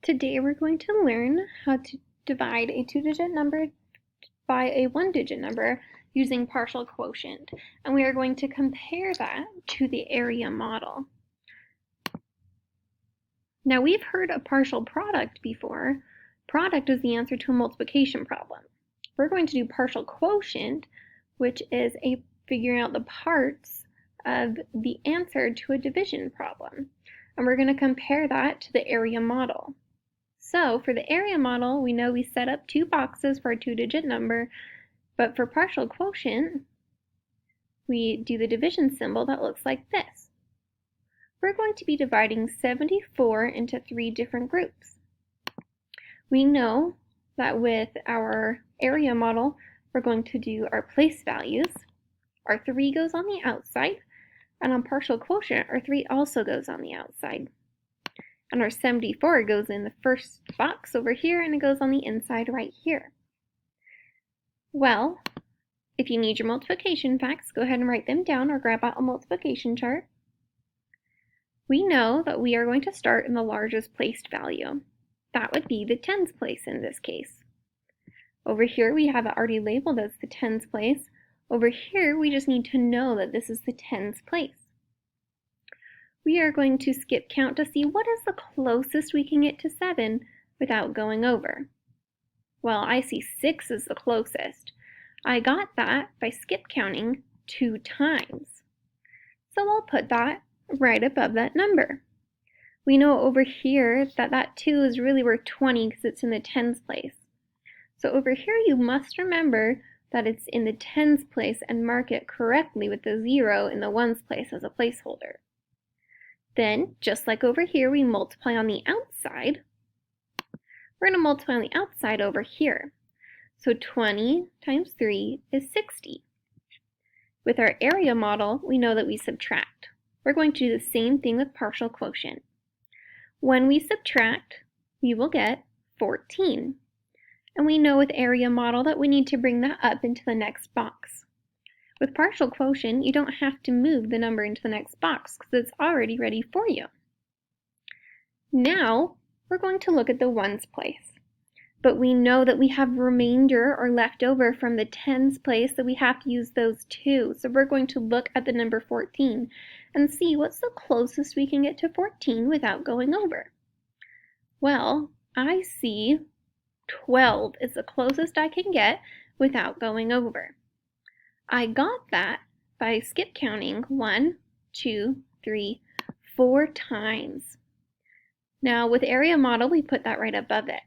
Today we're going to learn how to divide a two-digit number by a one-digit number using partial quotient, and we are going to compare that to the area model. Now we've heard of partial product before. Product is the answer to a multiplication problem. We're going to do partial quotient, which is figuring out the parts of the answer to a division problem, and we're going to compare that to the area model. So for the area model, we know we set up two boxes for a two-digit number, but for partial quotient, we do the division symbol that looks like this. We're going to be dividing 74 into three different groups. We know that with our area model, we're going to do our place values. Our 3 goes on the outside, and on partial quotient, our 3 also goes on the outside. And our 74 goes in the first box over here, and it goes on the inside right here. Well, if you need your multiplication facts, go ahead and write them down or grab out a multiplication chart. We know that we are going to start in the largest placed value. That would be the tens place in this case. Over here we have it already labeled as the tens place. Over here we just need to know that this is the tens place. We are going to skip count to see what is the closest we can get to 7 without going over. Well, I see 6 is the closest. I got that by skip counting 2 times. So I'll put that right above that number. We know over here that that 2 is really worth 20 because it's in the tens place. So over here you must remember that it's in the tens place and mark it correctly with the 0 in the ones place as a placeholder. Then, just like over here, we multiply on the outside. We're going to multiply on the outside over here. So 20 times 3 is 60. With our area model, we know that we subtract. We're going to do the same thing with partial quotient. When we subtract, we will get 14. And we know with area model that we need to bring that up into the next box. With partial quotient, you don't have to move the number into the next box because it's already ready for you. Now, we're going to look at the ones place. But we know that we have remainder or leftover from the tens place, so we have to use those too. So we're going to look at the number 14 and see what's the closest we can get to 14 without going over. Well, I see 12 is the closest I can get without going over. I got that by skip counting 1, 2, 3, 4 times. Now with area model, we put that right above it.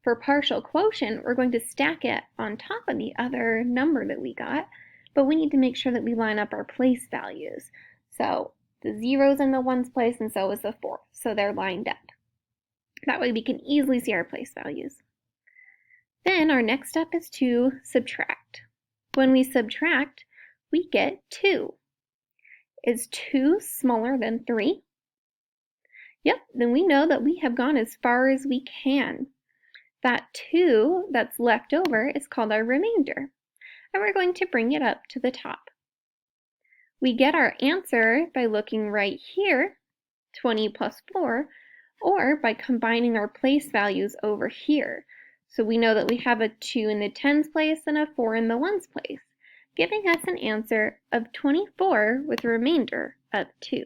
For partial quotient, we're going to stack it on top of the other number that we got, but we need to make sure that we line up our place values. So the 0's in the ones place and so is the 4, so they're lined up. That way we can easily see our place values. Then our next step is to subtract. When we subtract, we get 2. Is 2 smaller than 3? Yep, then we know that we have gone as far as we can. That 2 that's left over is called our remainder, and we're going to bring it up to the top. We get our answer by looking right here, 20 plus 4, or by combining our place values over here. So we know that we have a 2 in the tens place and a 4 in the ones place, giving us an answer of 24 with a remainder of 2.